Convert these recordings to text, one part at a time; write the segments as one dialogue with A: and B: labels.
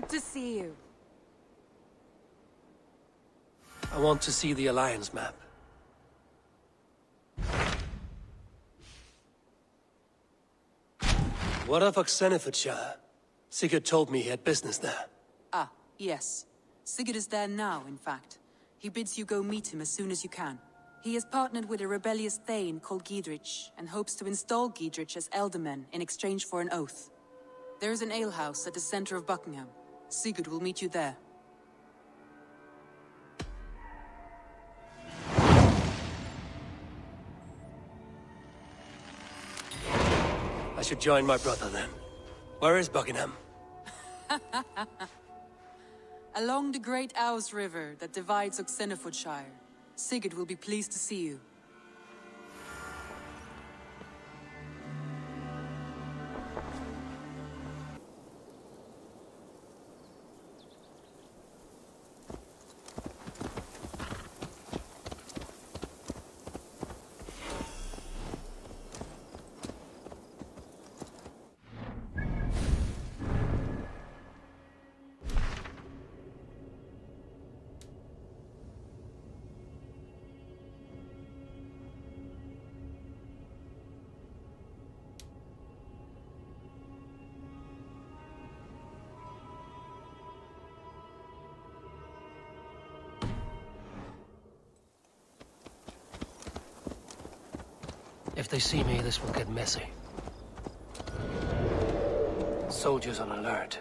A: Good to see you.
B: I want to see the Alliance map. What of Oxenfordshire? Sigurd told me he had business there.
C: Ah, yes. Sigurd is there now, in fact. He bids you go meet him as soon as you can. He has partnered with a rebellious Thane called Giedrich, and hopes to install Giedrich as Elderman in exchange for an oath. There is an alehouse at the center of Buckingham. Sigurd will meet you there.
B: I should join my brother then. Where is Buckingham?
C: Along the Great Ouse River that divides Oxenfordshire. Sigurd will be pleased to see you.
B: If they see me, this will get messy. Soldiers on alert.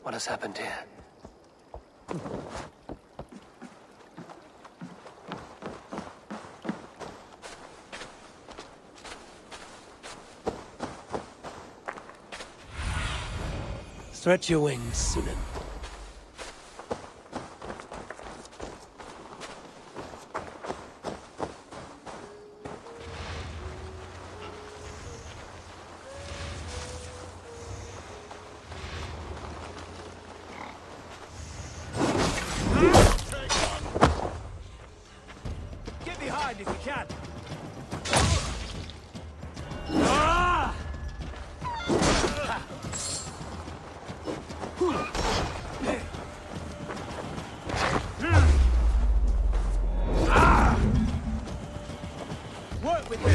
B: What has happened here? Stretch your wings, Sunan.
D: If you can. Work with me.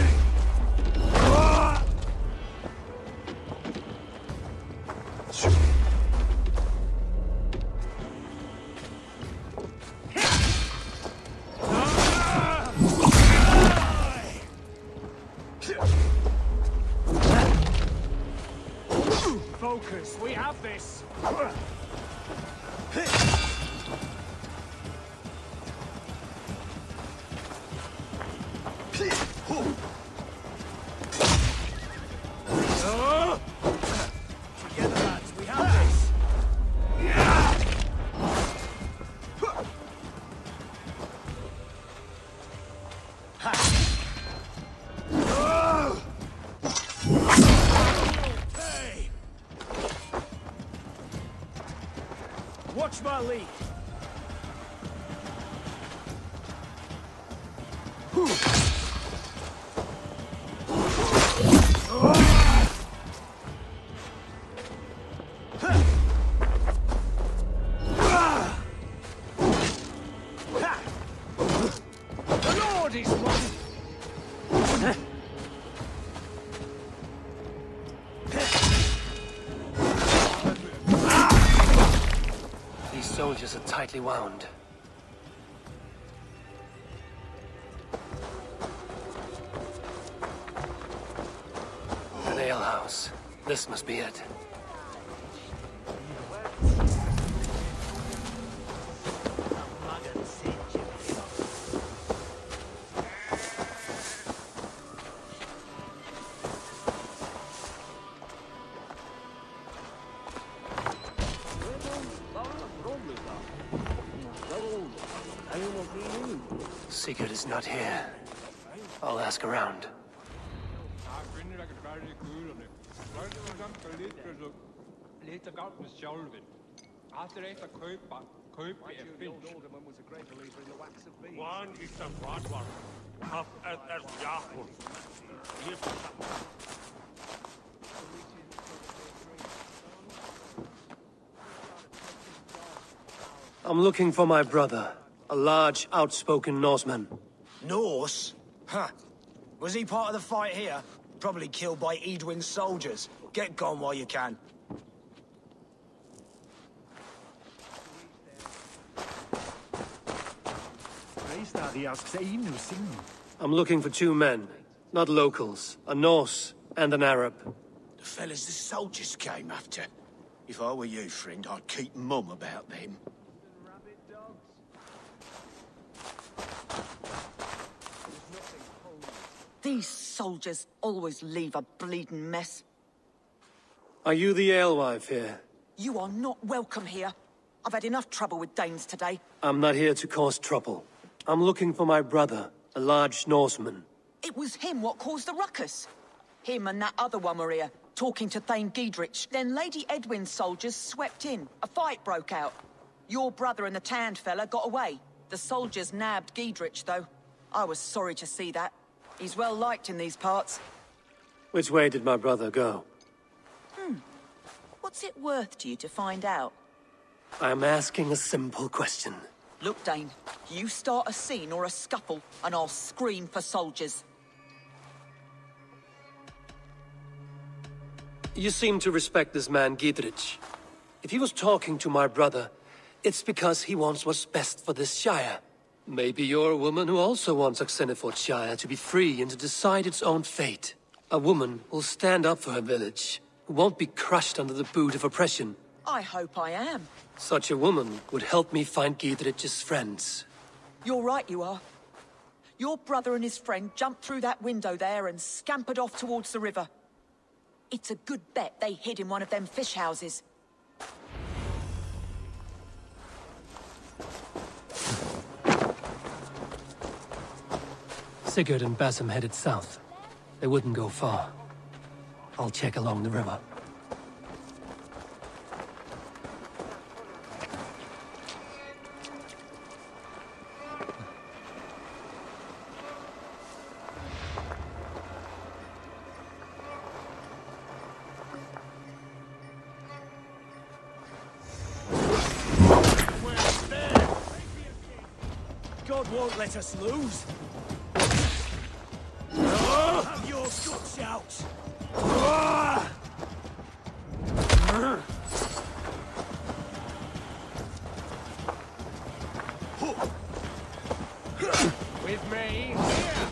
D: Focus, we have this. Together, lads, we have this. Watch my lead. The Lord is one.
B: Soldiers are tightly wound. An alehouse. This must be it. Sigurd is not here. I'll ask around.
E: One is a broad one. Half as Yahoo.
B: I'm looking for my brother, a large, outspoken Norseman.
D: Norse? Huh. Was he part of the fight here? Probably killed by Edwin's soldiers. Get gone while you can.
B: I'm looking for two men, not locals, a Norse and an Arab.
D: The fellas the soldiers came after. If I were you, friend, I'd keep mum about them.
A: These soldiers always leave a bleeding mess.
B: Are you the alewife here?
A: You are not welcome here. I've had enough trouble with Danes today.
B: I'm not here to cause trouble. I'm looking for my brother, a large Norseman.
A: It was him what caused the ruckus. Him and that other one were here, talking to Thane Giedrich. Then Lady Edwin's soldiers swept in. A fight broke out. Your brother and the tanned fella got away. The soldiers nabbed Giedrich, though. I was sorry to see that. He's well liked in these parts.
B: Which way did my brother go?
A: What's it worth to you to find out?
B: I'm asking a simple question.
A: Look, Dane, you start a scene or a scuffle, and I'll scream for soldiers.
B: You seem to respect this man, Giedrich. If he was talking to my brother, it's because he wants what's best for this Shire. Maybe you're a woman who also wants Oxenford Shire to be free and to decide its own fate. A woman who'll stand up for her village, who won't be crushed under the boot of oppression.
A: I hope I am.
B: Such a woman would help me find Giedrich's friends.
A: You're right, you are. Your brother and his friend jumped through that window there and scampered off towards the river. It's a good bet they hid in one of them fish houses.
B: Sigurd and Basim headed south. They wouldn't go far. I'll check along the river.
D: God won't let us lose. Have your guts out.
E: With me, here!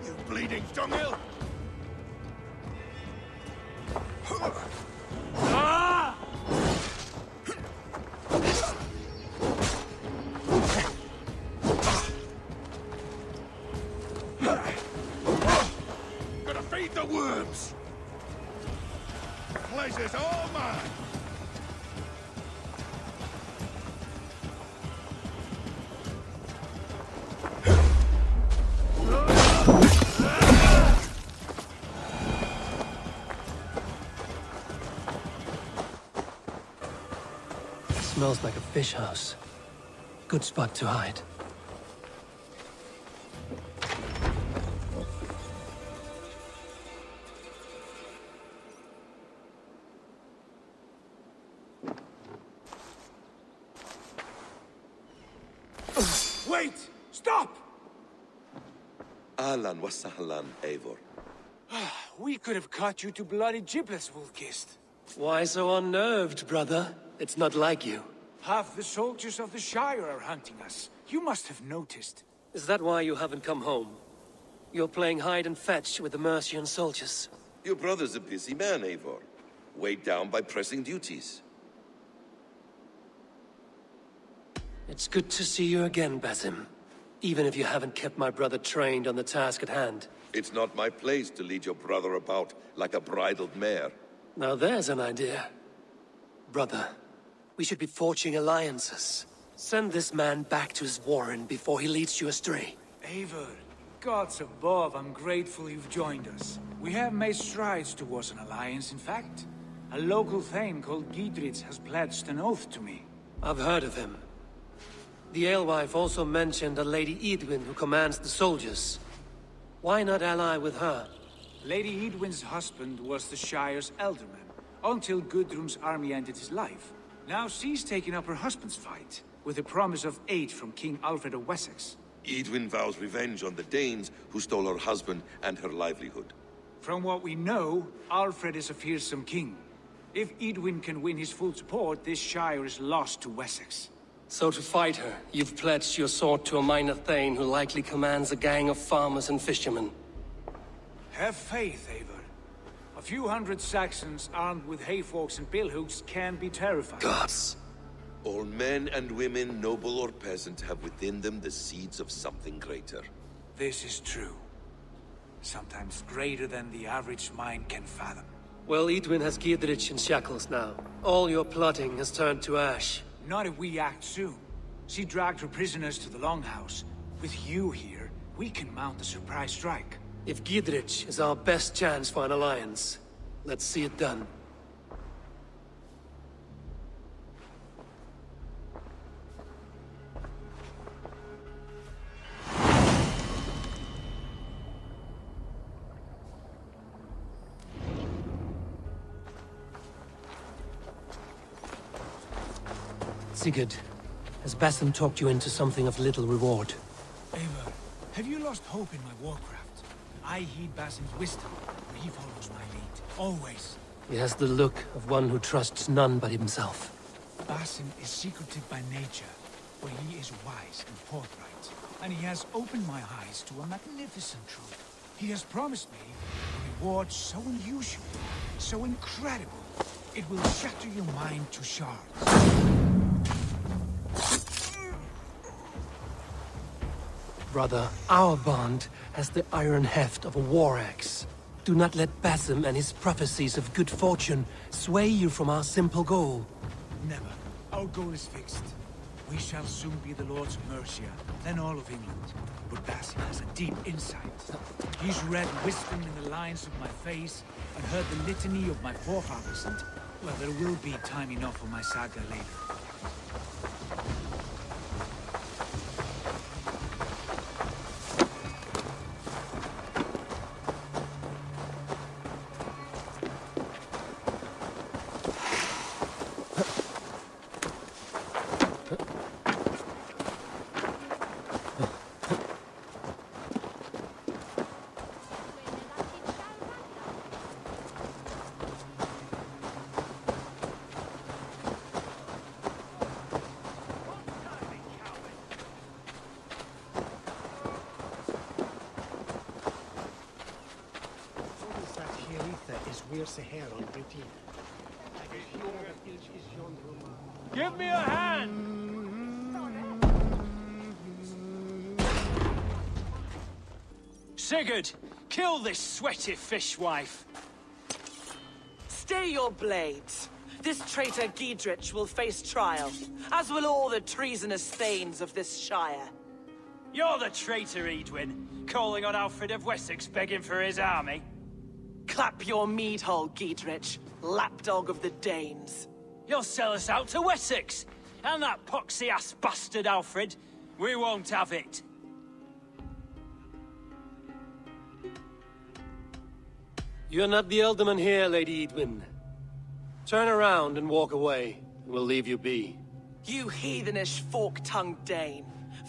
D: You bleeding dunghill!
E: Gonna feed the worms! Pleasure's all mine!
B: Smells like a fish house. Good spot to hide.
D: Wait! Stop!
F: Ahlan wa sahlan, Eivor.
D: We could have cut you to bloody giblets, Wolfkist.
B: Why so unnerved, brother? It's not like you.
D: Half the soldiers of the Shire are hunting us. You must have noticed.
B: Is that why you haven't come home? You're playing hide and fetch with the Mercian soldiers.
F: Your brother's a busy man, Eivor. Weighed down by pressing duties.
B: It's good to see you again, Basim. Even if you haven't kept my brother trained on the task at hand.
F: It's not my place to lead your brother about like a bridled mare.
B: Now there's an idea. Brother, we should be forging alliances. Send this man back to his warren before he leads you astray.
G: Eivor, gods above, I'm grateful you've joined us. We have made strides towards an alliance, in fact. A local thane called Giedrich has pledged an oath to me.
B: I've heard of him. The alewife also mentioned a Lady Edwin who commands the soldiers. Why not ally with her?
G: Lady Edwin's husband was the Shire's elderman, until Gudrun's army ended his life. Now she's taking up her husband's fight, with the promise of aid from King Alfred of Wessex.
F: Edwin vows revenge on the Danes who stole her husband and her livelihood.
G: From what we know, Alfred is a fearsome king. If Edwin can win his full support, this shire is lost to Wessex.
B: So to fight her, you've pledged your sword to a minor thane who likely commands a gang of farmers and fishermen.
G: Have faith, Eivor. A few hundred Saxons armed with hayforks and billhooks can be terrifying.
B: Gods!
F: All men and women, noble or peasant, have within them the seeds of something greater.
G: This is true. Sometimes greater than the average mind can fathom.
B: Well, Edwin has Giedrich in shackles now. All your plotting has turned to ash.
G: Not if we act soon. She dragged her prisoners to the Longhouse. With you here, we can mount a surprise strike.
B: If Giedrich is our best chance for an alliance, let's see it done. Sigurd, has Basim talked you into something of little reward?
G: Eivor, have you lost hope in my warcraft? I heed Basim's wisdom, and he follows my lead. Always.
B: He has the look of one who trusts none but himself.
G: Basim is secretive by nature, but he is wise and forthright. And he has opened my eyes to a magnificent truth. He has promised me a reward so unusual, so incredible, it will shatter your mind to shards.
B: Brother, our bond has the iron heft of a war axe. Do not let Basim and his prophecies of good fortune sway you from our simple goal.
G: Never. Our goal is fixed. We shall soon be the Lords of Mercia, then all of England. But Basim has a deep insight. He's read wisdom in the lines of my face, and heard the litany of my forefathers, and, well, there will be time enough for my saga later.
E: Give me a hand!
H: Sigurd, kill this sweaty fishwife.
I: Stay your blades. This traitor Giedrich will face trial, as will all the treasonous thanes of this shire.
H: You're the traitor, Edwin, calling on Alfred of Wessex begging for his army.
I: Clap your mead hole, Giedrich, lapdog of the Danes.
H: You'll sell us out to Wessex, and that poxy-ass bastard Alfred. We won't have it.
B: You're not the Elderman here, Lady Edwin. Turn around and walk away, and we'll leave you be.
I: You heathenish fork-tongued Dane.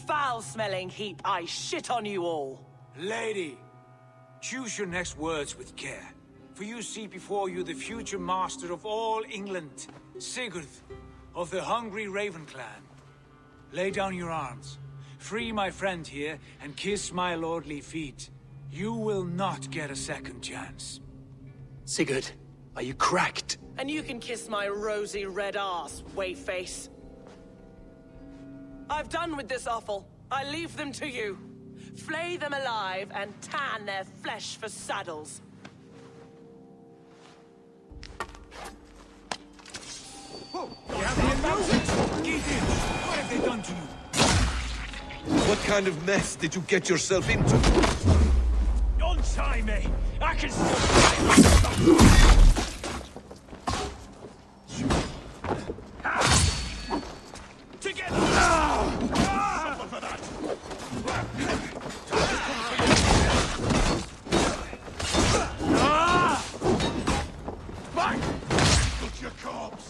I: Foul-smelling heap, I shit on you all.
G: Lady, choose your next words with care. For you see before you the future master of all England, Sigurd, of the hungry Raven clan. Lay down your arms. Free my friend here, and kiss my lordly feet. You will not get a second chance.
B: Sigurd, are you cracked?
I: And you can kiss my rosy red arse, wayface. I've done with this offal. I leave them to you. Flay them alive and tan their flesh for saddles.
G: Whoa! You have the advantage! Gideon, what have they done to you?
F: What kind of mess did you get yourself into?
H: Untie me! I can still... Together! Someone for that! Back! Put your corpse!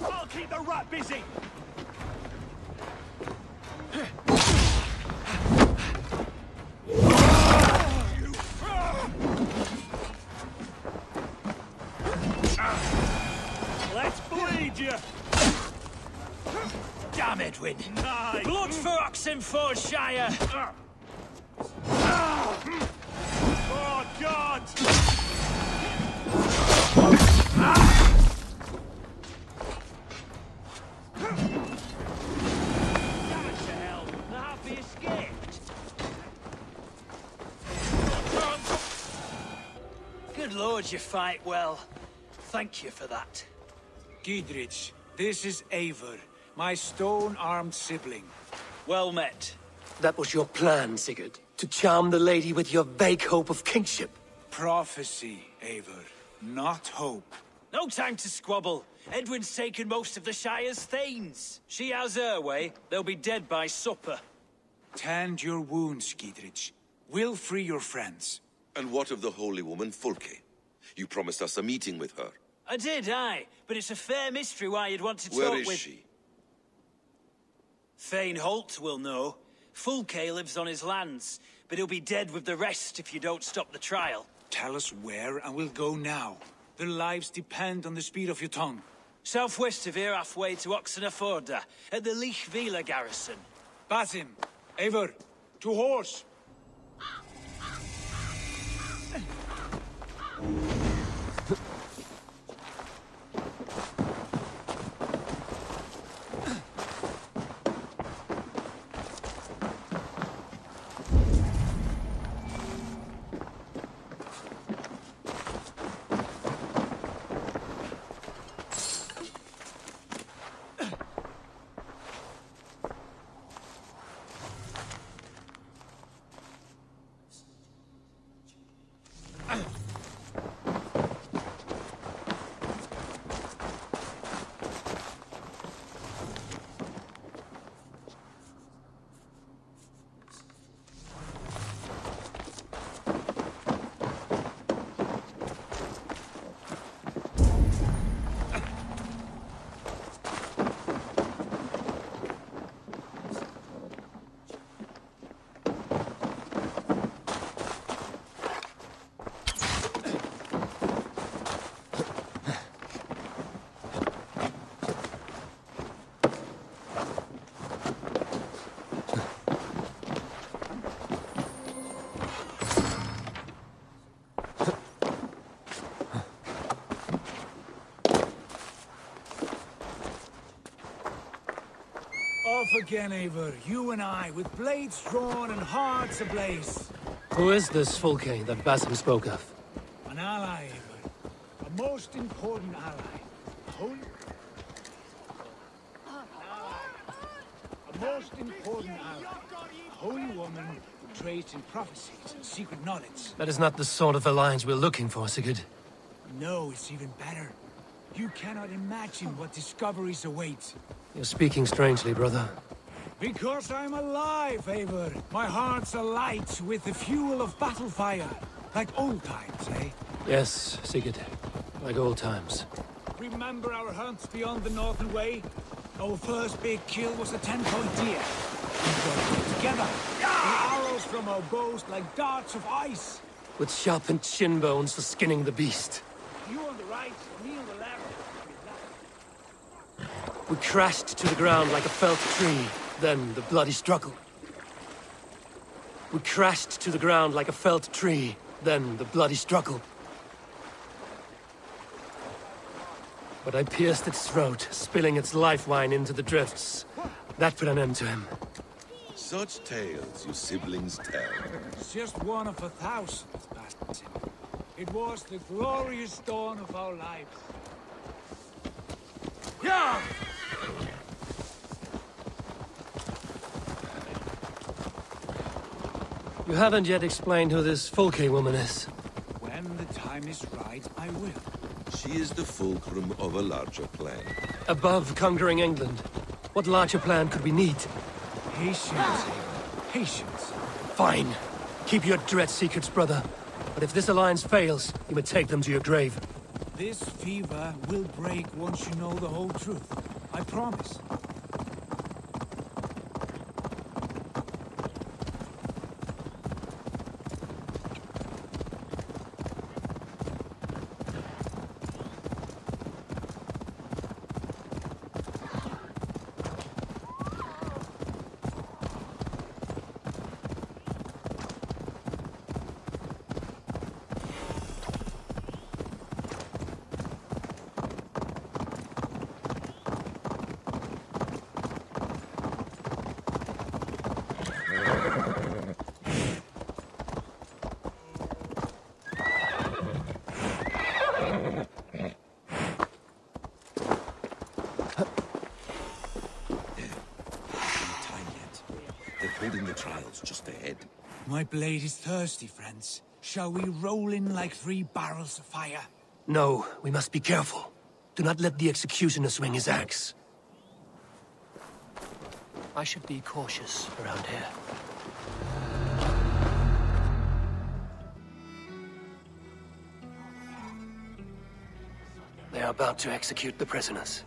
E: I'll keep the rat busy. Let's bleed you.
H: Damn Edwin!
E: Nice.
H: Blood for Oxenfordshire!
E: Oh, God!
H: Damn it to hell! The Happy escaped! Good lord, you fight well. Thank you for that.
G: Giedrich, this is Eivor, my stone-armed sibling.
H: Well met.
B: That was your plan, Sigurd. To charm the lady with your vague hope of kingship.
G: Prophecy, Eivor, not hope.
H: No time to squabble. Edwin's taken most of the Shire's thanes. She has her way. They'll be dead by supper.
G: Tend your wounds, Giedrich. We'll free your friends.
F: And what of the holy woman Fulke? You promised us a meeting with her.
H: I did, aye. But it's a fair mystery why you'd want to talk
F: Where
H: with...
F: is she?
H: Thane Holt will know. Fulke lives on his lands, but he'll be dead with the rest if you don't stop the trial.
G: Tell us where, and we'll go now. Their lives depend on the speed of your tongue.
H: Southwest of here, halfway to Oxenford, at the Lichvila garrison.
G: Basim, Eivor, to horse! Off again, Eivor. You and I, with blades drawn and hearts ablaze.
B: Who is this Fulke that Basim spoke of?
G: An ally, Eivor. A most important ally. A holy... A most important ally. A holy woman who trades in prophecies and secret knowledge.
B: That is not the sort of alliance we're looking for, Sigurd.
G: No, it's even better. You cannot imagine what discoveries await.
B: You're speaking strangely, brother.
G: Because I'm alive, Eivor. My heart's alight with the fuel of battle fire. Like old times, eh?
B: Yes, Sigurd. Like old times.
G: Remember our hunts beyond the Northern Way? Our first big kill was a 10-point deer. We worked together. The arrows from our bows like darts of ice.
B: With sharpened shin bones for skinning the beast.
G: You on the right, me on the left.
B: We crashed to the ground like a felled tree, then the bloody struggle. We crashed to the ground like a felled tree, then the bloody struggle. But I pierced its throat, spilling its life wine into the drifts. That put an end to him.
F: Such tales you siblings tell.
G: It's just one of 1,000, Basim. It was the glorious dawn of our lives. Yeah!
B: You haven't yet explained who this Fulke woman is.
G: When the time is right, I will.
F: She is the fulcrum of a larger plan.
B: Above conquering England, what larger plan could we need?
G: Patience, Eivor. Patience.
B: Fine. Keep your dread secrets, brother. But if this alliance fails, you may take them to your grave.
G: This fever will break once you know the whole truth. I promise.
F: Holding the trials just ahead.
G: My blade is thirsty, friends. Shall we roll in like 3 barrels of fire?
B: No, we must be careful. Do not let the executioner swing his axe. I should be cautious around here. They are about to execute the prisoners.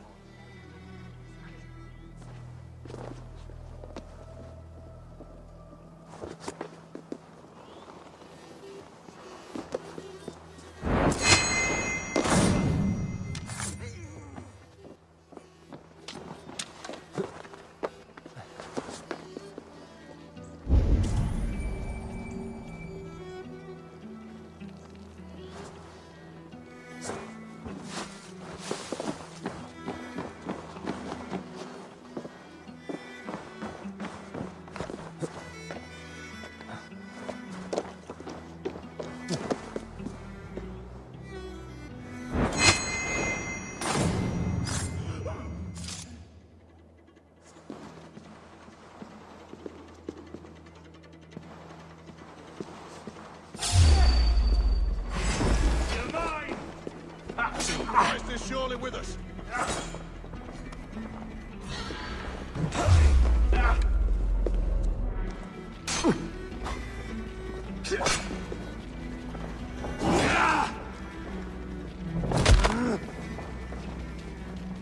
E: Christ is surely with us.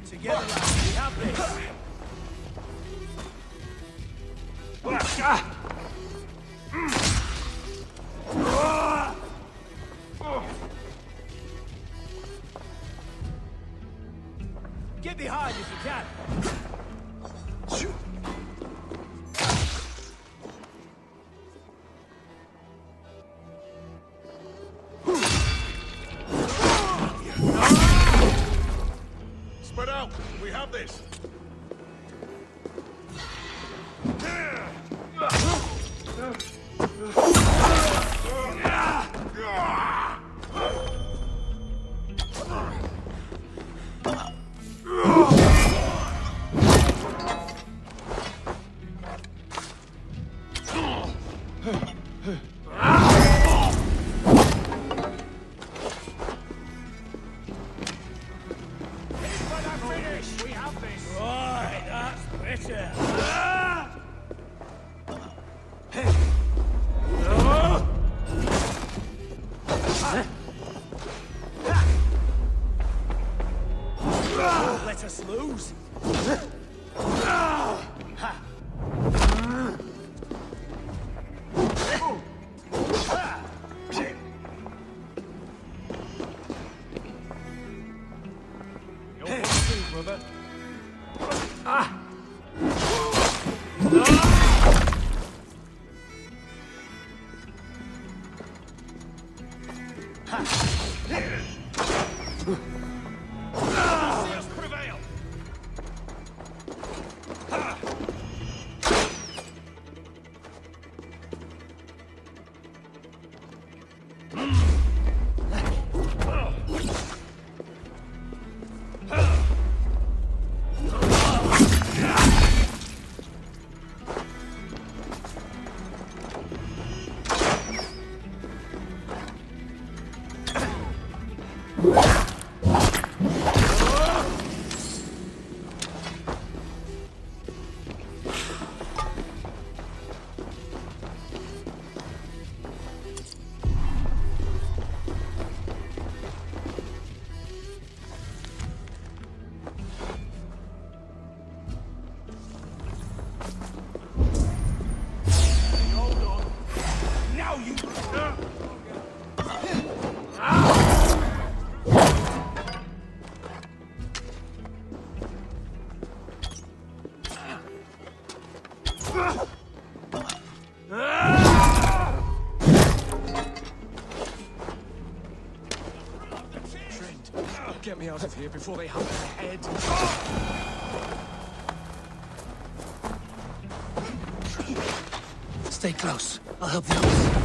G: Together, lads, we have this. Get behind if you can.
E: Spread out. We have this.
G: We have this. Right, that's better. Let us lose. out of here before they have their head.
B: Stay close. I'll help the others.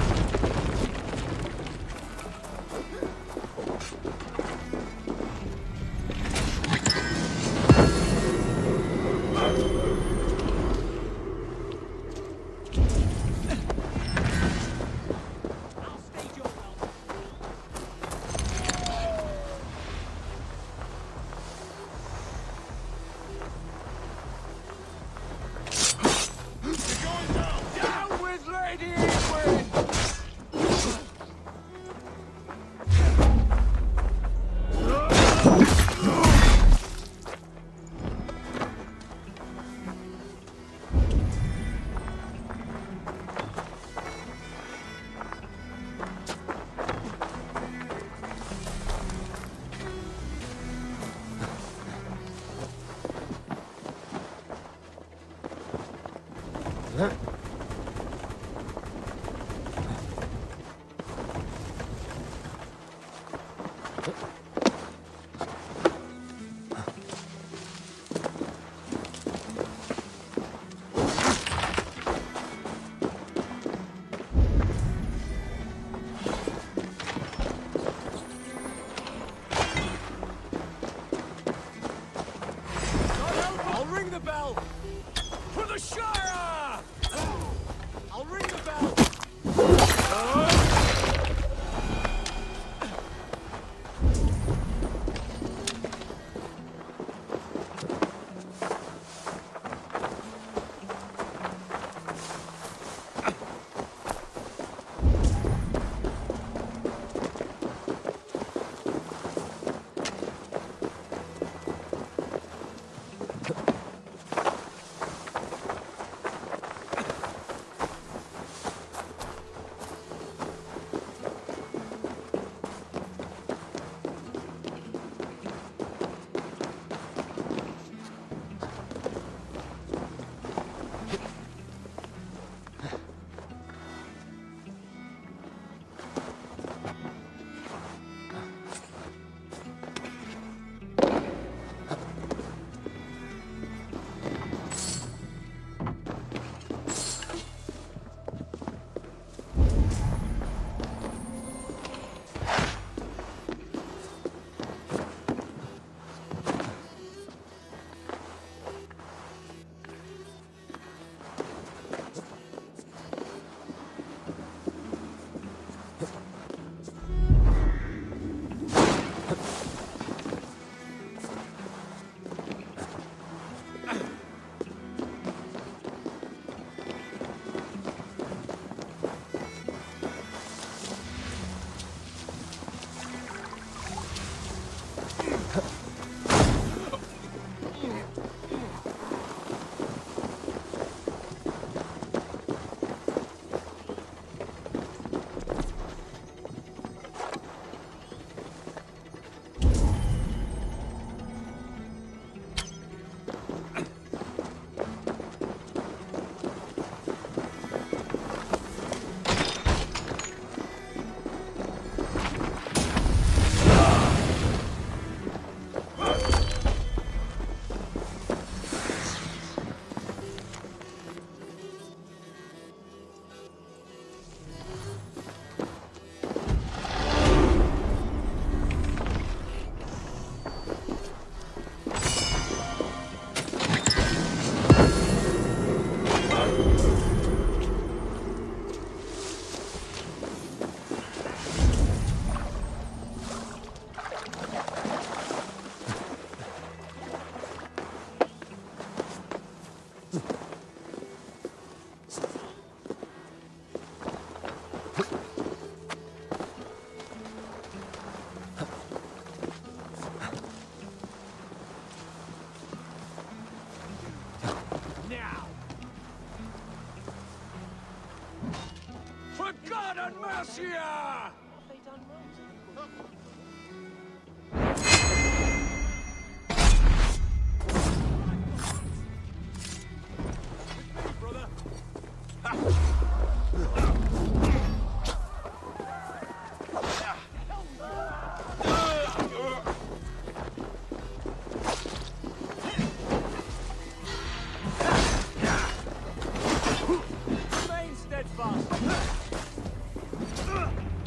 G: Garcia!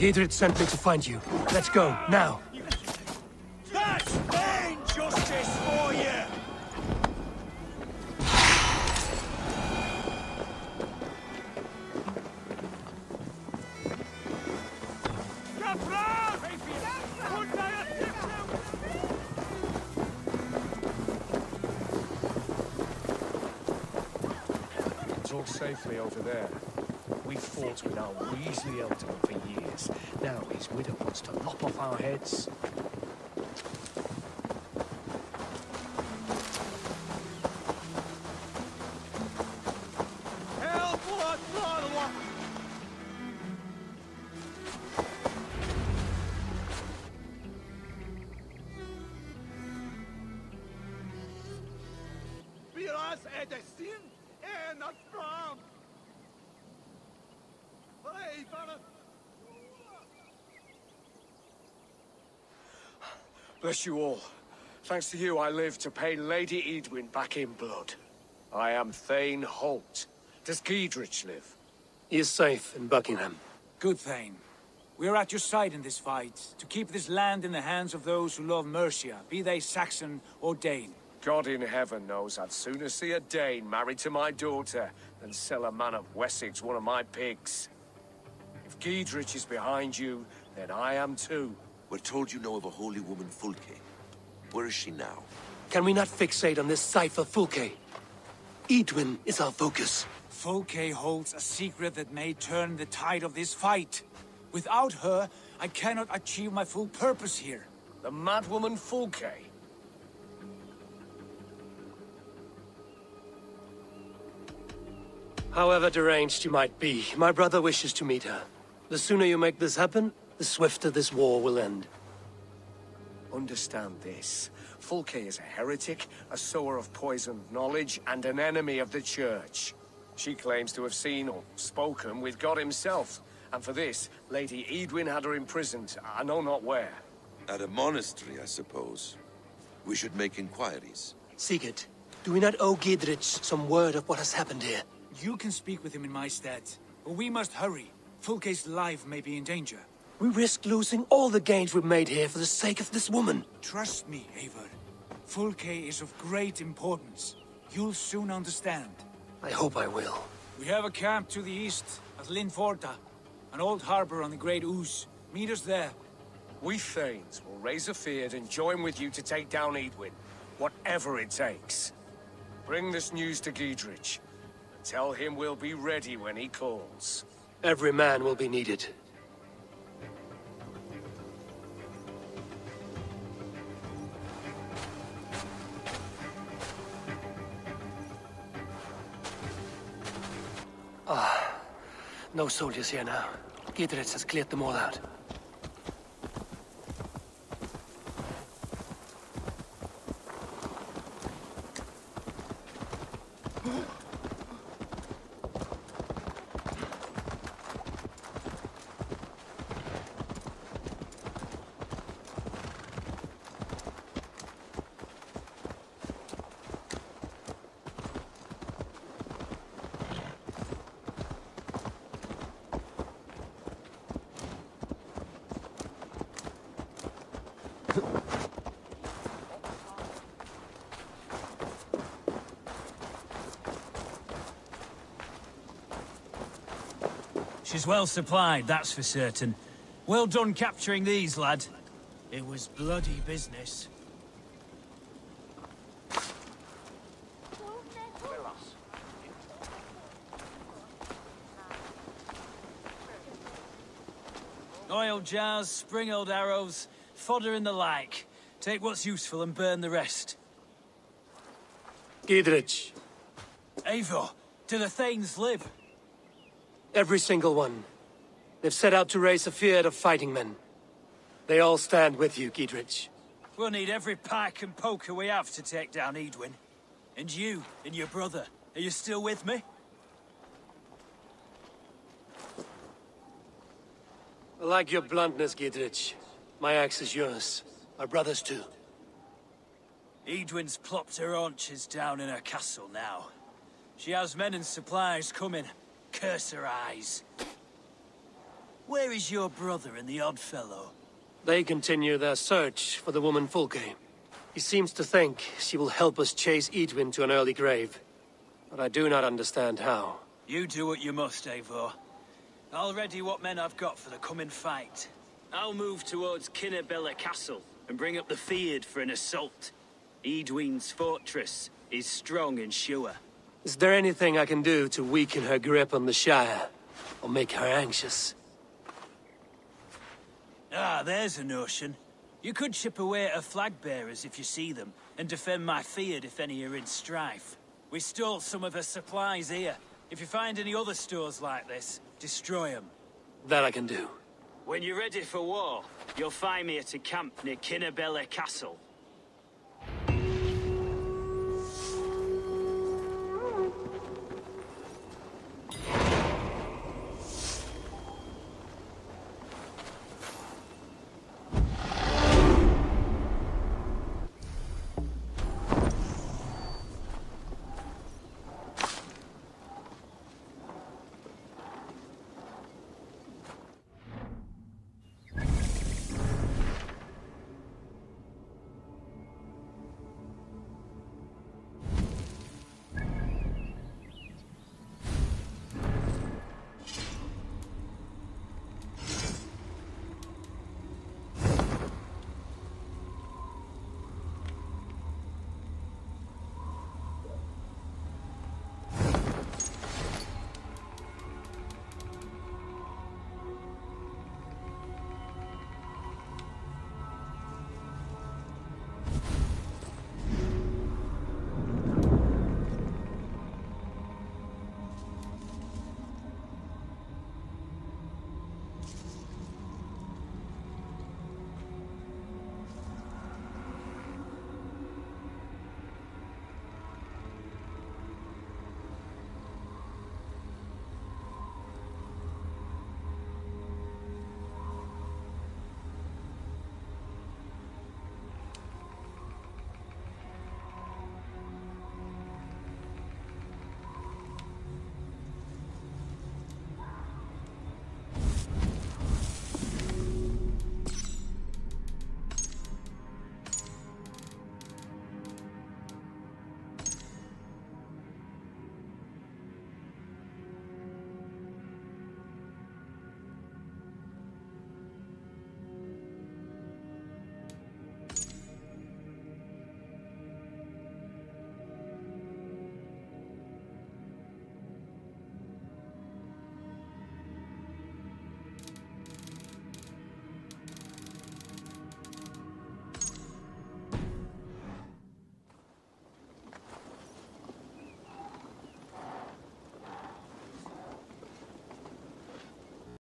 B: Giedrich sent me to find you. Let's go, now.
D: That's vain justice for you!
J: All safely over there. We fought with our Weasley Elderman for years. Now his widow wants to lop off our heads. Bless you all. Thanks to you, I live to pay Lady Edwin back in blood. I am Thane Holt. Does Giedrich live?
B: He is safe in Buckingham.
G: Good, Thane. We are at your side in this fight, to keep this land in the hands of those who love Mercia, be they Saxon or Dane.
J: God in heaven knows I'd sooner see a Dane married to my daughter than sell a man of Wessex one of my pigs. If Giedrich is behind you, then I am too.
F: We're told you know of a holy woman, Fulke. Where is she now?
B: Can we not fixate on this cipher, Fulke? Edwin is our focus.
G: Fulke holds a secret that may turn the tide of this fight. Without her, I cannot achieve my full purpose here.
J: The madwoman Fulke?
B: However deranged you might be, my brother wishes to meet her. The sooner you make this happen, the swifter this war will end.
J: Understand this. Fulke is a heretic, a sower of poisoned knowledge, and an enemy of the Church. She claims to have seen or spoken with God himself, and for this, Lady Edwin had her imprisoned, I know not where.
F: At a monastery, I suppose. We should make inquiries.
B: Sigurd, do we not owe Giedrich some word of what has happened here?
G: You can speak with him in my stead, but we must hurry. Fulke's life may be in danger.
B: We risk losing all the gains we've made here for the sake of this woman.
G: Trust me, Eivor. Fulke is of great importance. You'll soon understand.
B: I hope I will.
G: We have a camp to the east, at Linforta. An old harbor on the Great Ouse. Meet us there.
J: We Thanes will raise a feard and join with you to take down Edwin. Whatever it takes. Bring this news to Giedrich. And tell him we'll be ready when he calls.
B: Every man will be needed. No soldiers here now. Giedrich has cleared them all out.
H: She's well supplied, that's for certain. Well done capturing these, lad. It was bloody business. Oil jars, spring-oiled arrows, fodder and the like. Take what's useful and burn the rest.
B: Giedrich.
H: Eivor, do the Thanes live?
B: Every single one. They've set out to raise a fear of fighting men. They all stand with you, Giedrich.
H: We'll need every pike and poker we have to take down Edwin. And you, and your brother, are you still with me?
B: I like your bluntness, Giedrich. My axe is yours. Our brother's too.
H: Edwin's plopped her haunches down in her castle now. She has men and supplies coming. Curse her eyes. Where is your brother and the odd fellow?
B: They continue their search for the woman Fulke. He seems to think she will help us chase Edwin to an early grave. But I do not understand how.
H: You do what you must, Eivor. I'll ready what men I've got for the coming fight. I'll move towards Kinnabella Castle and bring up the Fyrd for an assault. Edwin's fortress is strong and sure.
B: Is there anything I can do to weaken her grip on the Shire? Or make her anxious?
H: Ah, there's a notion. You could chip away at her flag bearers if you see them, and defend my Fyrd if any are in strife. We stole some of her supplies here. If you find any other stores like this, destroy them.
B: That I can do.
H: When you're ready for war, you'll find me at a camp near Kinnabella Castle.